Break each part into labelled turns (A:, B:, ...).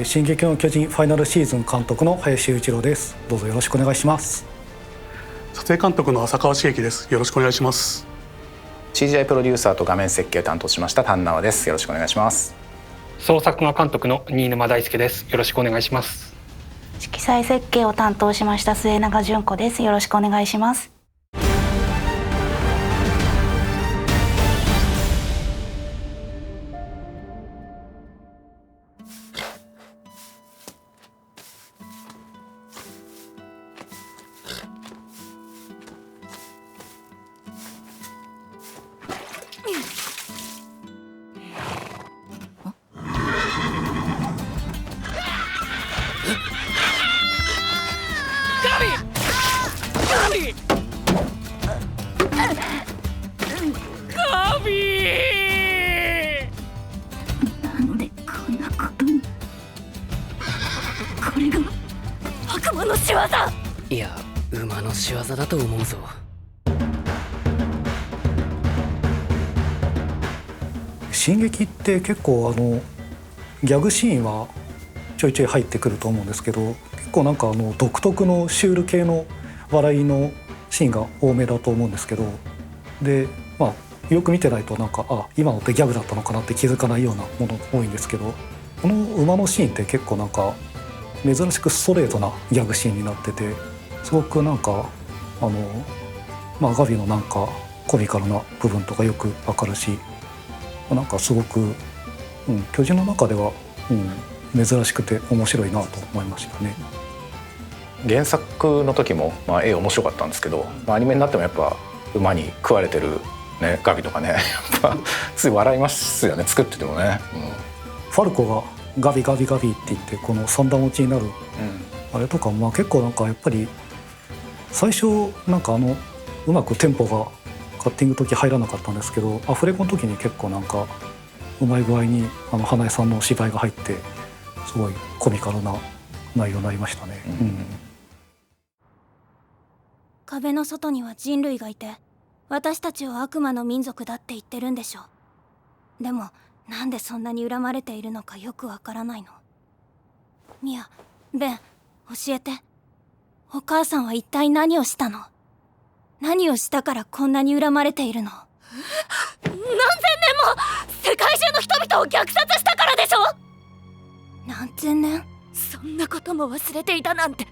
A: 進撃の巨人ファイナルシーズン監督の林雄一郎です。どうぞよろしくお願いします。
B: 撮影監督の浅川茂樹です。よろしくお願いします。
C: CGI プロデューサーと画面設計を担当しました丹縄です。よろしくお願いします。
D: 総作画監督の新沼大輔です。よろしくお願いします。
E: 色彩設計を担当しました末永純子です。よろしくお願いします。
F: なんでこんなことに。これが悪魔の仕業。
G: いや、馬の仕業だと思うぞ。
A: 進撃って結構ギャグシーンはちょいちょい入ってくると思うんですけど、結構なんか独特のシュール系の笑いのシーンが多めだと思うんですけど、でよく見てないとなんか今のってギャグだったのかなって気づかないようなものが多いんですけど、この馬のシーンって結構なんか珍しくストレートなギャグシーンになってて、すごくなんかガビのなんかコミカルな部分とかよくわかるし、なんかすごく、巨人の中では、珍しくて面白いなと思いましたね。
C: 原作の時も、絵面白かったんですけど、アニメになってもやっぱ馬に食われてる、ガビとかね、やっぱつい笑いますよね、作っててもね。
A: ファルコがガビガビガビって言ってこの三段落ちになる、あれとか結構なんかやっぱり最初なんかうまくテンポがカッティング時入らなかったんですけど、アフレコの時に結構なんかうまい具合に花江さんの芝居が入ってすごいコミカルな内容になりましたね。
F: 壁の外には人類がいて、私たちを悪魔の民族だって言ってるんでしょ。でもなんでそんなに恨まれているのかよくわからないの。ミア、ベン、教えて。お母さんは一体何をしたの？何をしたからこんなに恨まれているの？何千年も世界中の人々を虐殺したからでしょ。何千年？そんなことも忘れていたなんて。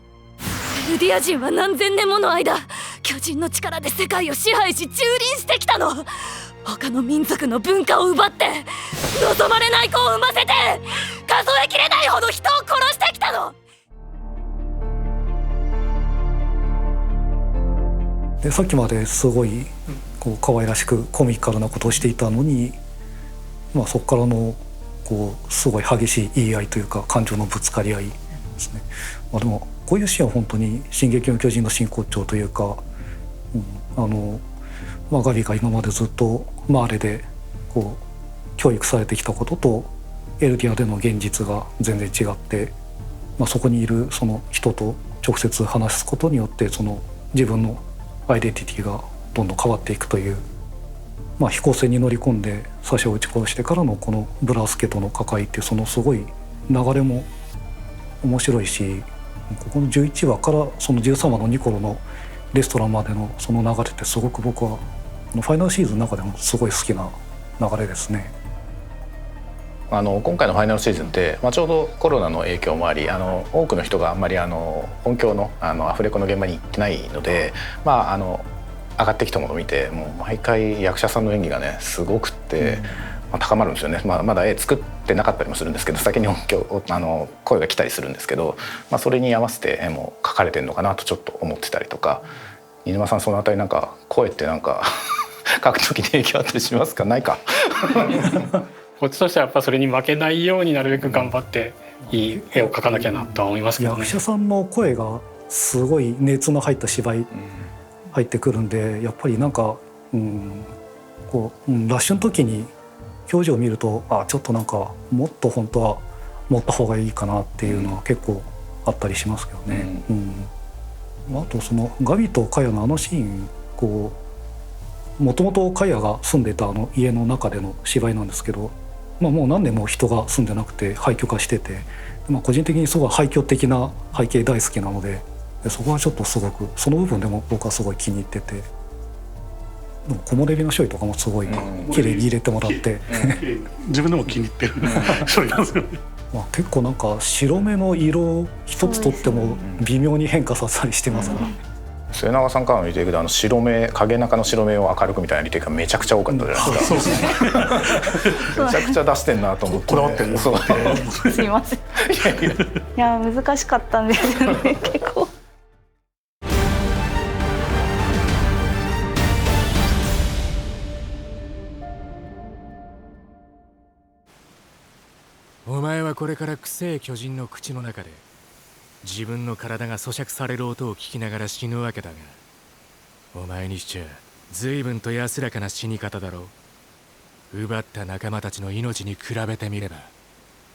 F: エルディア人は何千年もの間巨人の力で世界を支配し蹂躙してきたの。他の民族の文化を奪って望まれない子を産ませて数えきれないほど人を殺してきたの。
A: でさっきまですごい可愛らしくコミカルなことをしていたのに、そこからのすごい激しい言い合いというか感情のぶつかり合いですね。でもこういうシーンは本当に「進撃の巨人」の真骨頂というか、ガビが今までずっとマーレで教育されてきたこととエルディアでの現実が全然違って、そこにいるその人と直接話すことによってその自分のアイデンティティがどんどん変わっていくという、飛行船に乗り込んでサシャを撃ち殺してからのこのブラスケとの関わりってそのすごい流れも面白いし、ここの11話からその13話のニコロのレストランまでのその流れってすごく僕はファイナルシーズンの中でもすごい好きな流れですね。
C: 今回のファイナルシーズンって、ちょうどコロナの影響もあり多くの人があんまり音響のアフレコの現場に行ってないので、上がってきたものを見てもう毎回役者さんの演技がねすごくって、高まるんですよね。まだ絵作ってなかったりもするんですけど、先に音響声が来たりするんですけど、それに合わせて絵も描かれてるのかなとちょっと思ってたりとか。飯沼さんそのあたりなんか声ってなんか描く時に影響あったりしますか？ないか
D: こっちとしてはやっぱそれに負けないようになるべく頑張っていい絵を描かなきゃなとは思いますけどね。
A: 役者さんの声がすごい熱の入った芝居入ってくるんで、やっぱりなんか、ラッシュの時に表情を見るとちょっとなんかもっと本当は持った方がいいかなっていうのは結構あったりしますけどね。あとそのガビとカヤのシーンもともとカヤが住んでた家の中での芝居なんですけど、もう何年も人が住んでなくて廃墟化してて、個人的にすごい廃墟的な背景大好きなので、そこはちょっとすごくその部分でも僕はすごい気に入ってて、でも木漏れ日の処理とかもすごい綺麗に入れてもらって、
B: 自分でも気に入ってる処理なんですよね。
A: 結構なんか白目の色一つとっても微妙に変化させたりしてますから、
C: 末永さんからのリテイクで白目影中の白目を明るくみたいなリテイクがめちゃくちゃ多かったじゃないですか。めちゃくちゃ出してんなと思って、
B: こだわってるな。
E: すいません。いや難しかったんですよね結構。
H: お前はこれからくせえ巨人の口の中で自分の体が咀嚼される音を聞きながら死ぬわけだが、お前にしちゃ随分と安らかな死に方だろう。奪った仲間たちの命に比べてみれば。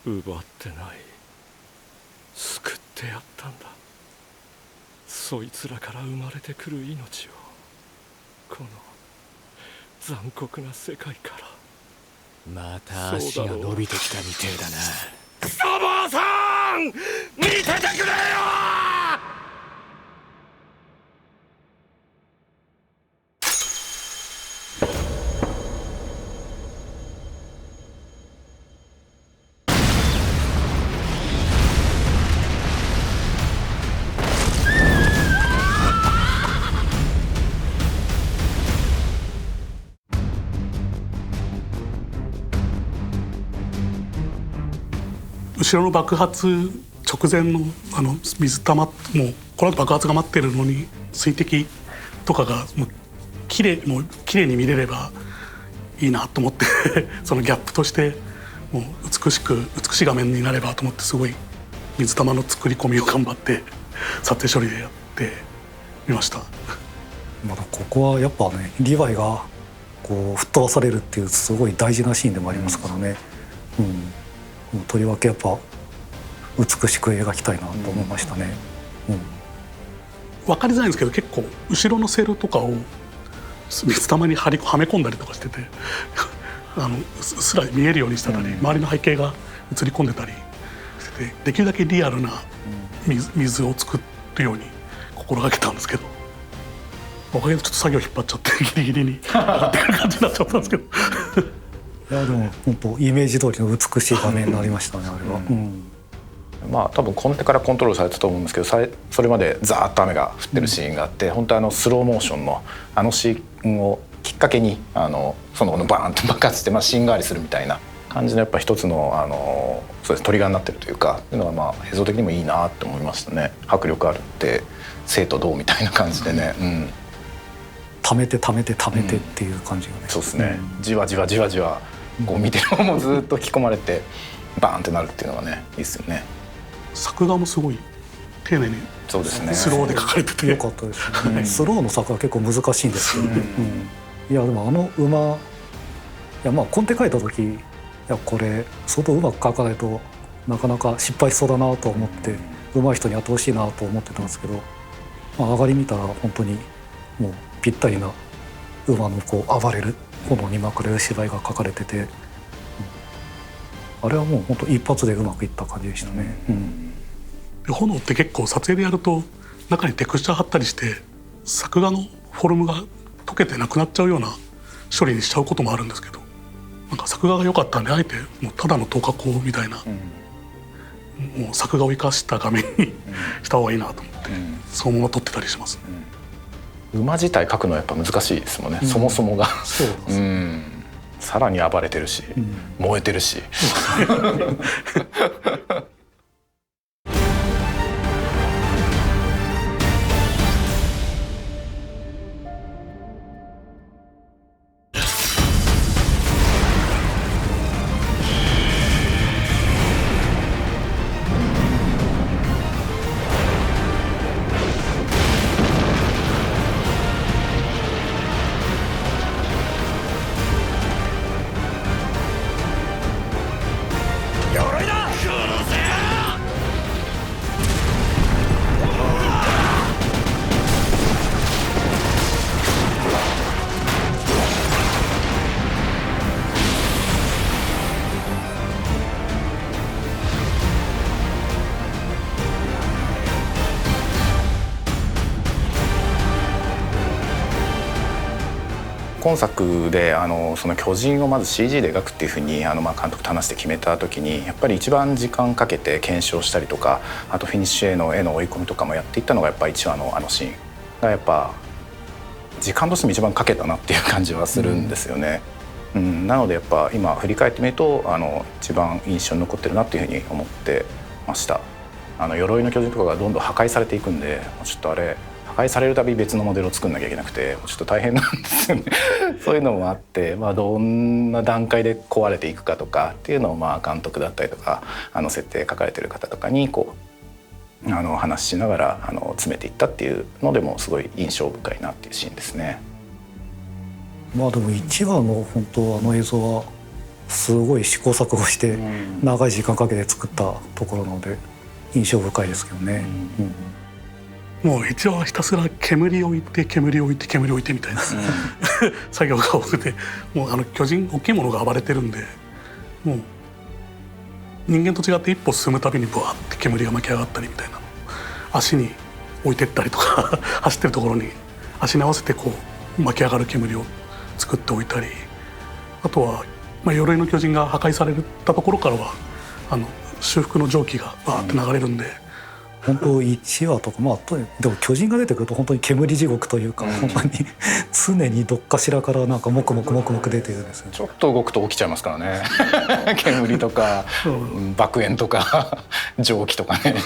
I: 奪ってない、救ってやったんだ。そいつらから生まれてくる命を、この残酷な世界から。
H: また足が伸びてきたみてえだな。
I: クソ坊さん、見ててくれよ。
B: 後ろの爆発直前の水玉、もうこの後爆発が待ってるのに水滴とかがもう綺麗に見れればいいなと思ってそのギャップとしてもう美しい画面になればと思って、すごい水玉の作り込みを頑張って撮影処理でやってみました。
A: まだここはやっぱね、リヴァイがこう吹っ飛ばされるっていうすごい大事なシーンでもありますからね、とりわけやっぱ美しく描きたいなと思いましたね。
B: 分かりづらいんですけど、結構後ろのセルとかを水玉にはめ込んだりとかしててうっすら見えるようにしてたり、周りの背景が映り込んでたりしてて、できるだけリアルな水を作るように心がけたんですけど、おかげでちょっと作業引っ張っちゃってギリギリにやってる感じになっちゃったんですけど
A: いやでも本当イメージ通りの美しい画面になりましたね、あれは。
C: まあ多分コンテからコントロールされてたと思うんですけど、それまでザーッと雨が降ってるシーンがあって、本当スローモーションのシーンをきっかけにそのバーンと爆発して、シーン代わりするみたいな感じのやっぱ一つのそうですトリガーになってるというか、っていうのが映像的にもいいなって思いましたね。迫力あるって生と同みたいな感じでね、
A: 溜めてっていう感じがね、
C: そうですね、じわじわこう見てる方もずっと引き込まれてバーンってなるっていうのがね、いいですよね。
B: 作画もすごい丁寧に
C: そうですね、
B: スローで描かれてて
A: よかったですね。スローの作画結構難しいんですよね。いやでも馬、コンテ描いた時、いやこれ相当うまく描かないとなかなか失敗しそうだなと思って、上手い人にやってほしいなと思ってたんですけど、上がり見たら本当にもうぴったりな馬のこう暴れる炎にまかれる芝居が描かれてて、あれはもう本当一発でうまくいった感じでしたね。
B: 炎って結構撮影でやると中にテクスチャー貼ったりして作画のフォルムが溶けてなくなっちゃうような処理にしちゃうこともあるんですけど、なんか作画が良かったんであえてもうただの透過光みたいな、もう作画を生かした画面にした方がいいなと思って、そのまま撮ってたりします。
C: 馬自体描くのはやっぱ難しいですもんね、そもそもが。
A: そうです。
C: さらに暴れてるし、燃えてるし
I: 鎧だ。
C: 今作でその巨人をまず CG で描くっていうふうに監督と話して決めた時にやっぱり一番時間かけて検証したりとか、あとフィニッシュへの絵の追い込みとかもやっていったのがやっぱ1話のシーンがやっぱ時間としても一番かけたなっていう感じはするんですよね。なのでやっぱ今振り返ってみると一番印象に残ってるなっていうふうに思ってました。鎧の巨人とかがどんどん破壊されていくんで、ちょっとあれ破壊されるたび別のモデルを作んなきゃいけなくてちょっと大変なんですよねそういうのもあって、どんな段階で壊れていくかとかっていうのを監督だったりとか設定書かれてる方とかに話しながら詰めていったっていうのでもすごい印象深いなっていうシーンですね。
A: でも1話の本当映像はすごい試行錯誤して長い時間かけて作ったところなので印象深いですけどね。
B: もう1話はひたすら煙を置いて煙を置いて煙を置いてみたいな作業が多くて、もう巨人大きいものが暴れてるんで、もう人間と違って一歩進むたびにブワーって煙が巻き上がったりみたいな、足に置いてったりとか走ってるところに足に合わせて巻き上がる煙を作っておいたり、あとは、鎧の巨人が破壊されたところからは修復の蒸気がバーって流れるんで、
A: 本当1話とかでも巨人が出てくると本当に煙地獄というか、本当に常にどっかしらからなんかもくもくもくもく出てるんですよね。
C: ちょっと動くと起きちゃいますからね煙とか爆炎とか蒸気とかね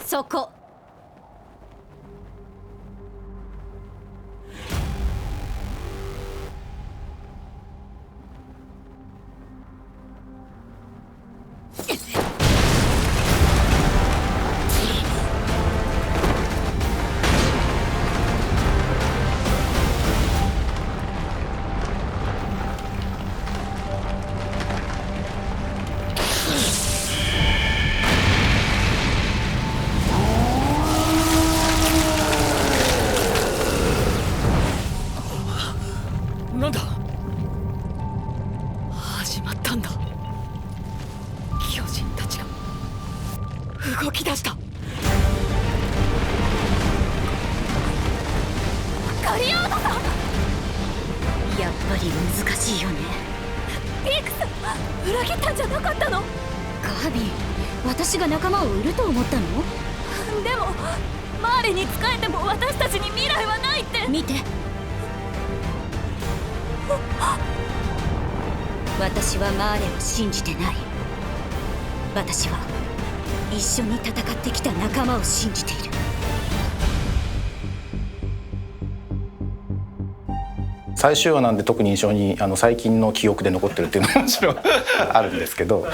F: そこ。
G: なんだ、始まったんだ。巨人たちが動き出した。
F: ガリアードさん、
E: やっぱり難しいよね。
F: ピークス、裏切ったんじゃなかったの？
E: カービィ、私が仲間を売ると思ったの？
F: でもマーレに仕えても私たちに未来はないって。
E: 見て、私はマーレを信じてない。私は一緒に戦ってきた仲間を信じている。
C: 最終話なんで特に印象に最近の記憶で残ってるっていうのももちろんあるんですけど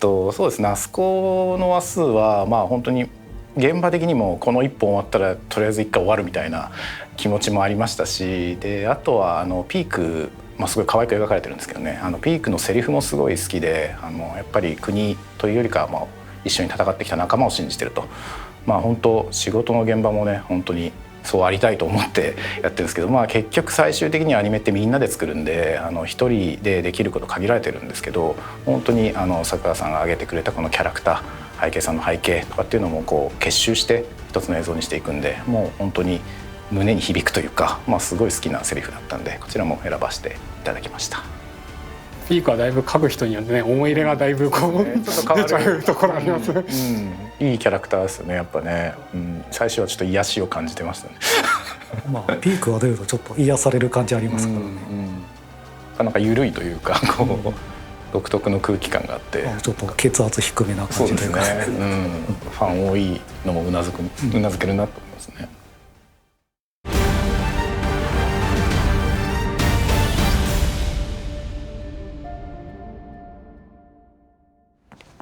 C: そうですね、あそこの話数は本当に現場的にもこの1本終わったらとりあえず1回終わるみたいな気持ちもありましたし、であとはピーク、すごい可愛く描かれてるんですけどね、ピークのセリフもすごい好きでやっぱり国というよりかは一緒に戦ってきた仲間を信じてると、本当仕事の現場もね本当にそうありたいと思ってやってるんですけど、結局最終的にはアニメってみんなで作るんで一人でできること限られてるんですけど、本当に桜さんが挙げてくれたこのキャラクター、背景さんの背景とかっていうのも結集して一つの映像にしていくんで、もう本当に胸に響くというか、すごい好きなセリフだったんでこちらも選ばせていただきました。
D: ピークはだいぶ書く人によってね思い入れがだいぶちょっと変わるところあります、
C: いいキャラクターですよねやっぱね、最初はちょっと癒しを感じてましたね
A: ピークが出るとちょっと癒される感じありますからね。
C: なんか緩いというか独特の空気感があって、
A: ちょっと血圧低めな感じというか、
C: ファン多いのもうなずけるなと思いますね。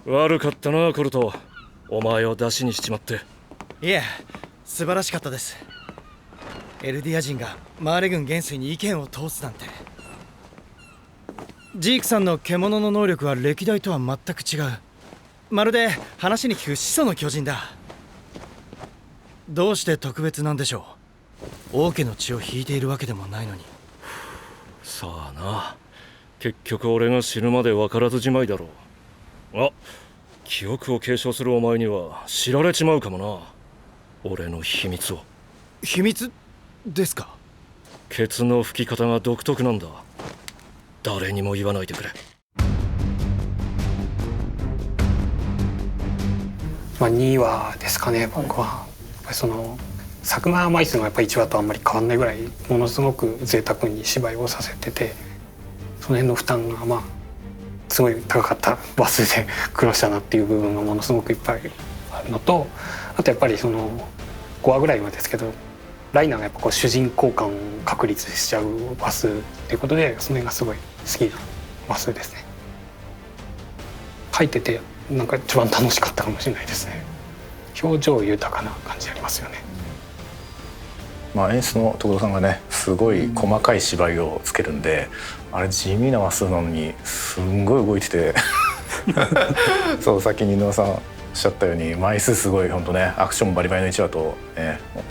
I: 悪かったなコルト、お前を出しにしちまって。
J: いえ、素晴らしかったです。エルディア人がマーレ軍元帥に意見を通すなんて。ジークさんの獣の能力は歴代とは全く違う。まるで話に聞く始祖の巨人だ。どうして特別なんでしょう。王家の血を引いているわけでもないのに。
I: さあな、結局俺が死ぬまで分からずじまいだろう。あ、記憶を継承するお前には知られちまうかもな、俺の秘密を。
J: 秘密ですか？
I: ケツの吹き方が独特なんだ。誰にも言わないでくれ。
D: 2話ですかね、僕は。やっぱりその作画枚数がやっぱり1話とあんまり変わんないぐらいものすごく贅沢に芝居をさせてて、その辺の負担がすごい高かったバスで苦労したなっていう部分がものすごくいっぱいあるのと、あとやっぱりその5話ぐらいまでですけど、ライナーがやっぱ主人公感を確立しちゃうバスっていうことで、その辺がすごい好きなバスですね。書いててなんか一番楽しかったかもしれないですね。表情豊かな感じありますよね。
C: 演出の所さんがね、すごい細かい芝居をつけるんで、あれ地味な話数なのにすんごい動いててそう、先に井上さんおっしゃったように枚数すごい本当ね、アクションバリバリの1話と、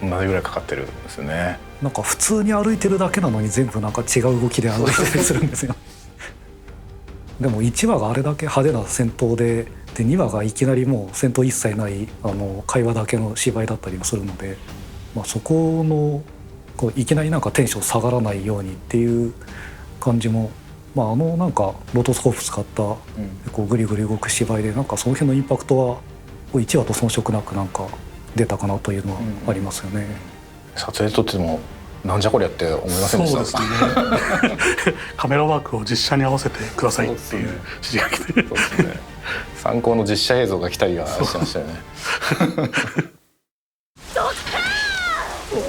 C: 同じぐらいかかってるんですよね。
A: なんか普通に歩いてるだけなのに全部なんか違う動きで歩いてたりするんですよでも1話があれだけ派手な戦闘で2話がいきなりもう戦闘一切ない会話だけの芝居だったりもするので、そこのいきなりなんかテンション下がらないようにっていう感じも、なんかロトスコープ使ったグリグリ動く芝居で、なんかその辺のインパクトは1話と遜色なくなんか出たかなというのはありますよね。
C: 撮影撮ってもなんじゃこりゃって思いませんでした？
B: そうですねカメラワークを実写に合わせてくださいっていう指示が来て、
C: 参考の実写映像が来たりはしてましたよね
F: 狙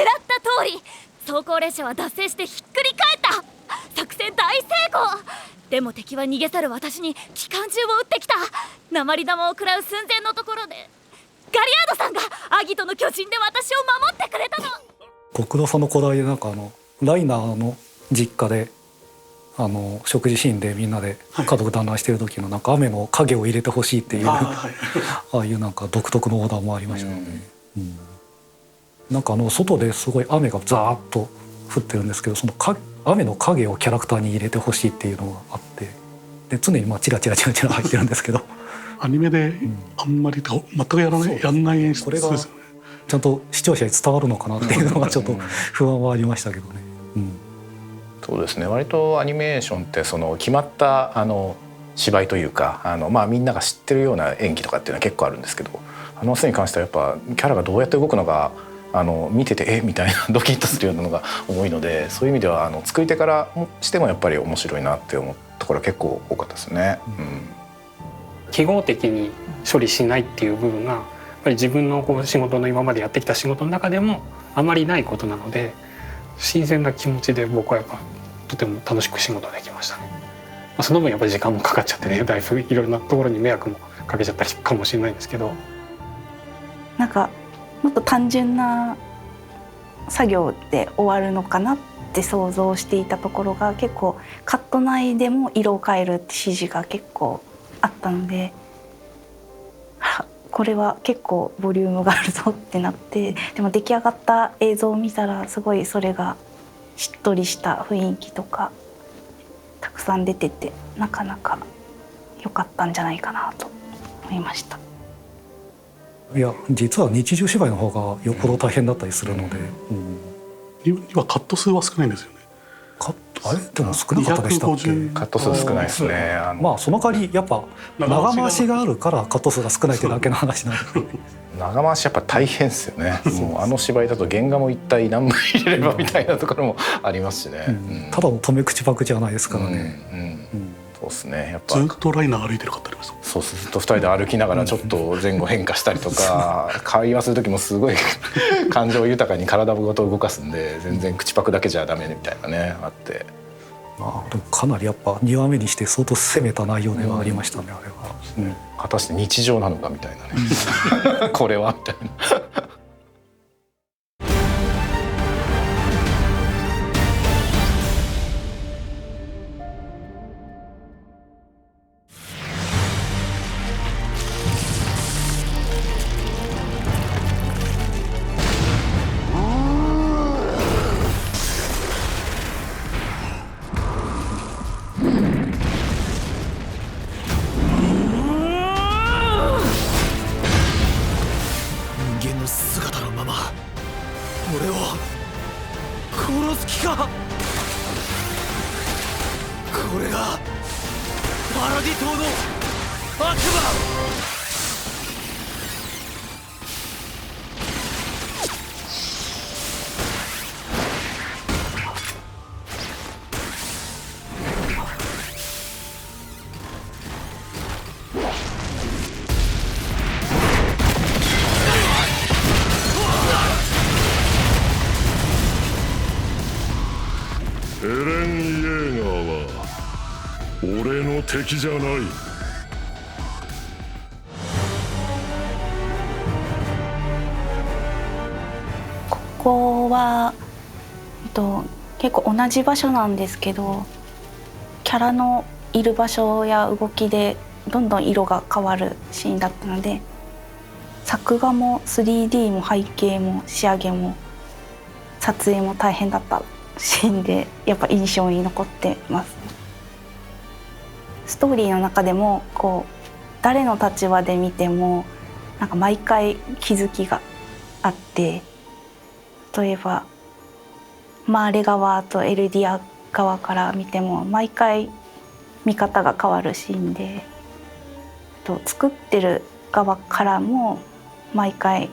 F: った通り走行列車は脱線してひっくり返った。作戦大成功。でも敵は逃げ去る私に機関銃を撃ってきた。鉛玉を食らう寸前のところでガリアードさんがアギトの巨人で私を守ってくれたの。
A: 国土さんのこだわりでなんかライナーの実家で食事シーンでみんなで家族団らんしてる時のなんか雨の影を入れてほしいっていうああいうなんか独特のオーダーもありましたね。なんか外ですごい雨がザーッと降ってるんですけど、その雨の影をキャラクターに入れてほしいっていうのがあって、で常にチラチラチラチラ入ってるんですけど
B: アニメであんまり全くやんない演出ですよね。
A: ちゃんと視聴者に伝わるのかなっていうのがちょっと不安はありましたけどね。
C: そうですね、割とアニメーションってその決まった芝居というかみんなが知ってるような演技とかっていうのは結構あるんですけど、スに関してはやっぱキャラがどうやって動くのか見ててみたいなドキッとするようなのが多いので、そういう意味では作り手からしてもやっぱり面白いなって思うところは結構多かったですね。
D: 記号的に処理しないっていう部分がやっぱり自分の仕事の今までやってきた仕事の中でもあまりないことなので、新鮮な気持ちで僕はやっぱとても楽しく仕事できましたね。その分やっぱり時間もかかっちゃってね、だいぶいろんなところに迷惑もかけちゃったりかもしれないんですけど、
K: なんかもっと単純な作業で終わるのかなって想像していたところが、結構カット内でも色を変えるって指示が結構あったので、これは結構ボリュームがあるぞってなって、でも出来上がった映像を見たらすごいそれがしっとりした雰囲気とかたくさん出てて、なかなか良かったんじゃないかなと思いました。
A: いや実は日常芝居の方がよっぽど大変だったりするので、
B: 今カット数は少ないんですよね。
A: あれでも少なかったでしたっけ？
C: カット数少ないですね。
A: その代わりやっぱ長回しがあるからカット数が少ないってだけの話なんで
C: 長回しやっぱ大変ですよね。もう芝居だと原画も一体何枚入れればみたいなところもありますしね。
A: ただの止め口パクじゃないですからね。
C: そうですね、やっぱ
B: ずっとライナー歩いてる方あります。
C: そうずっと2人で歩きながらちょっと前後変化したりとか会話する時もすごい感情豊かに体ごと動かすんで、全然口パクだけじゃダメみたいなねあって、
A: でもかなりやっぱ2話目にして相当攻めた内容ではありましたね、あれは。
C: 果たして日常なのかみたいなねこれはみたいな
J: の姿のまま俺を殺す気か。これがパラディ島の悪魔。
L: エレン・イエーガーは俺の敵じゃない。
K: ここは、結構同じ場所なんですけど、キャラのいる場所や動きでどんどん色が変わるシーンだったので、作画も 3D も背景も仕上げも撮影も大変だったシーンで、やっぱ印象に残ってます。ストーリーの中でもこう誰の立場で見てもなんか毎回気づきがあって、例えばマーレ側とエルディア側から見ても毎回見方が変わるシーンで、作ってる側からも毎回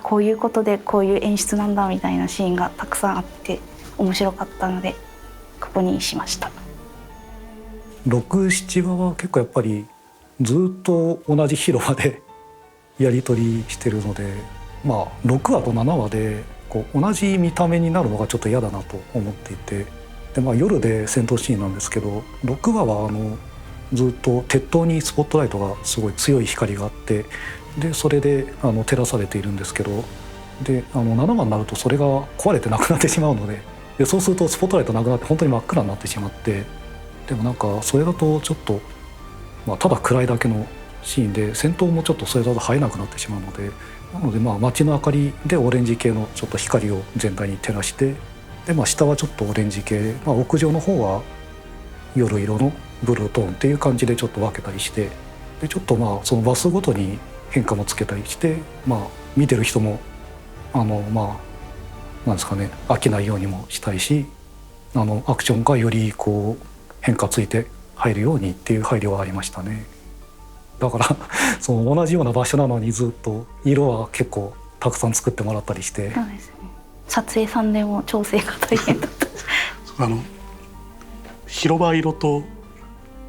K: こういうことでこういう演出なんだみたいなシーンがたくさんあって面白かったのでここにしました。
A: 6、7話は結構やっぱりずっと同じ広場でやり取りしてるので、まあ6話と7話でこう同じ見た目になるのがちょっと嫌だなと思っていて、で、まあ、夜で戦闘シーンなんですけど、6話はずっと鉄塔にスポットライトがすごい強い光があって、でそれで照らされているんですけど、で7話になるとそれが壊れてなくなってしまうので、そうするとスポットライトなくなって本当に真っ暗になってしまって、でもなんかそれだとちょっと、まあ、ただ暗いだけのシーンで戦闘もちょっとそれだと映えなくなってしまうので、なのでまあ街の明かりでオレンジ系のちょっと光を全体に照らして、で、まあ、下はちょっとオレンジ系、まあ、屋上の方は夜色のブルートーンっていう感じでちょっと分けたりして、でちょっとまあその話数ごとに変化もつけたりして、まあ、見てる人もまあなんですかね、飽きないようにもしたいし、アクションがよりこう変化ついて入るようにっていう配慮はありましたね。だからその同じような場所なのにずっと色は結構たくさん作ってもらったりして。
K: そうですね、撮影さんでも調整が大変だった
B: 広場色と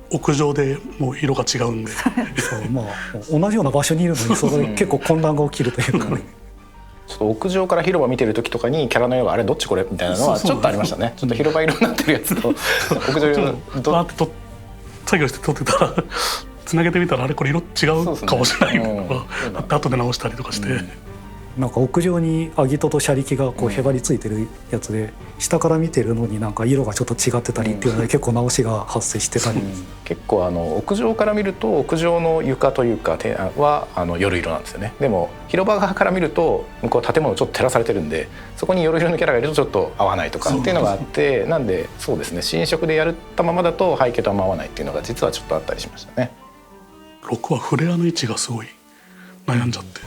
B: 屋上でもう色が違うんでそう、
A: まあ、同じような場所にいるのにそこで結構混乱が起きるというかね
C: ちょっと屋上から広場見てる時とかにキャラの色があれどっちこれみたいなのはちょっとありましたね。ちょっと広場色になってるやつと屋上色の
B: バーって作業して撮ってたらつなげてみたらあれこれ色違うかもしれないみたいなのが後で直したりとかして、
A: なんか屋上にアギトと車力がこうへばりついてるやつで、下から見てるのになんか色がちょっと違ってたりっていうので結構直しが発生してたり、
C: 結構屋上から見ると屋上の床というかは夜色なんですよね。でも広場側から見ると向こう建物ちょっと照らされてるんで、そこに夜色のキャラがいるとちょっと合わないとかっていうのがあって、なんでそうですね、新色でやったままだと背景とあんま合わないっていうのが実はちょっとあったりしましたね。
B: 6はフレアの位置がすごい悩んじゃって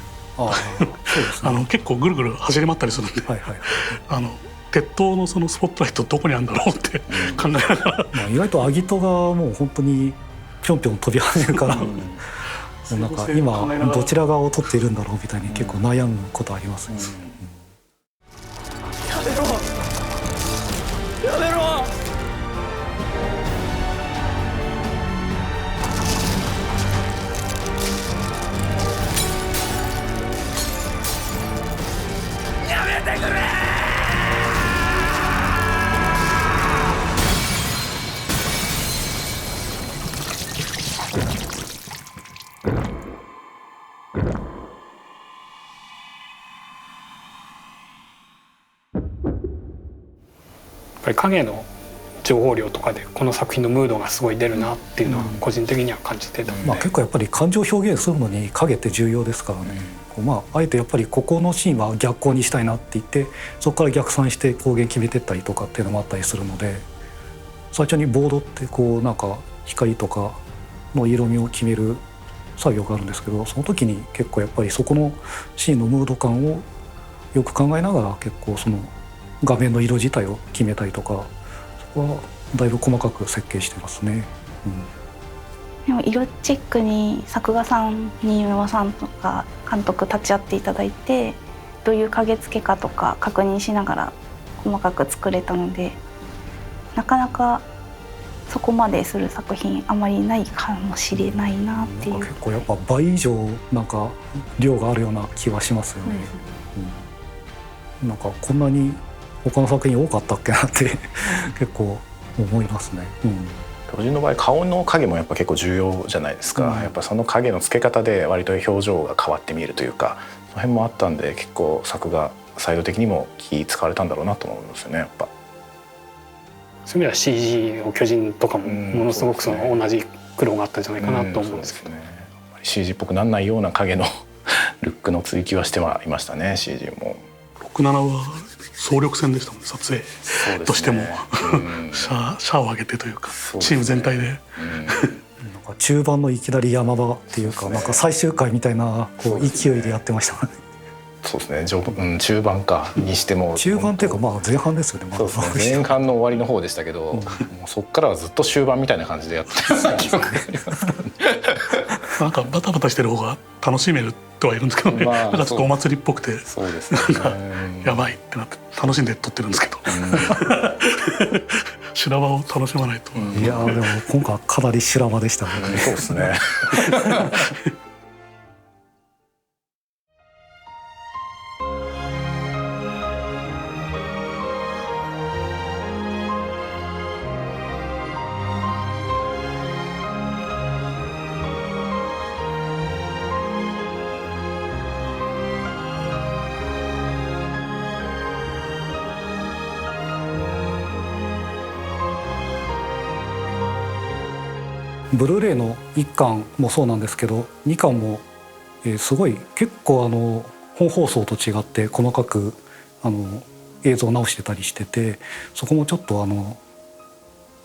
B: 結構ぐるぐる走り回ったりするんで、鉄塔のそのスポットライトどこにあるんだろうって考えながら
A: まあ意外とアギトがもう本当にぴょんぴょん飛び跳ねるからもうなんか今どちら側を取っているんだろうみたいに結構悩むことありますね。
J: やめろやめろ。やめてくれ。
D: やっぱり影の情報量とかでこの作品のムードがすごい出るなっていうのは個人的には感じてたので、
A: まあ、結構やっぱり感情表現するのに影って重要ですからね、まあ、あえてやっぱりここのシーンは逆光にしたいなって言ってそこから逆算して光源決めてったりとかっていうのもあったりするので、最初にボードってこうなんか光とかの色味を決める作業があるんですけど、その時に結構やっぱりそこのシーンのムード感をよく考えながら結構その画面の色自体を決めたりとか、そこはだいぶ細かく設計してますね。
K: でも色チェックに作画さんに岩間さんとか監督立ち会っていただいて、どういう影付けかとか確認しながら細かく作れたので、なかなかそこまでする作品あまりないかもしれないなっていう。
A: 結構やっぱ倍以上なんか量があるような気はしますよね。なんかこんなに他の作品多かったっけなって結構思いますね。
C: 巨人の場合顔の影もやっぱ結構重要じゃないですか。やっぱその影の付け方で割と表情が変わって見えるというか、その辺もあったんで結構作画サイド的にも気使われたんだろうなと思いますよね。やっぱ
D: そういう意味では CG を巨人とかもものすごくその同じ苦労があったんじゃないかなと思うんですけど、
C: CG っぽくなんないような影のルックの追求はしてはいましたね。 CG も
B: 67は総力戦でしたもんね、撮影としても、シャを上げてというかチーム全体で、なんか
A: 中盤のいきなり山場っていうか、なんか最終回みたいなこう勢いでやってましたね。
C: そうですね、中盤かにしても
A: 中盤っていうかまあ前半ですよね。
C: そうですね、前半の終わりの方でしたけど、もうそこからはずっと終盤みたいな感じでやってた記憶がありますね。
B: なんかバタバタしてる方が楽しめるとはいるんですけどね、なんかちょっとお祭りっぽくて、
C: そうですね、
B: なんかやばいってなって楽しんで撮ってるんですけど、修羅場を楽しまないと。
A: いやでも今回はかなり修羅場でしたね。
C: そうですね。
A: ブルーレイの1巻もそうなんですけど2巻も、すごい結構本放送と違って細かく映像を直してたりしてて、そこもちょっとデ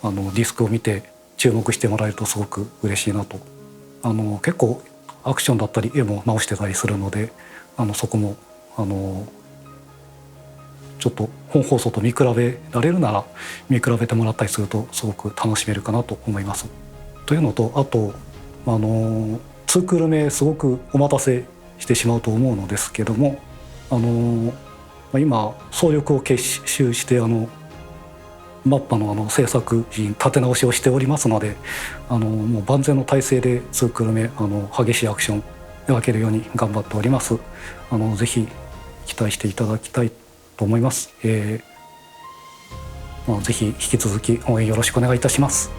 A: ィスクを見て注目してもらえるとすごく嬉しいなと。結構アクションだったり絵も直してたりするので、そこもちょっと本放送と見比べられるなら見比べてもらったりするとすごく楽しめるかなと思います。というのと、あと2クール目すごくお待たせしてしまうと思うのですけども、今総力を結集してマッパの制作陣立て直しをしておりますので、もう万全の体制で2クール目激しいアクション描けるように頑張っております。ぜひ期待していただきたいと思います。ぜひ引き続き応援よろしくお願いいたします。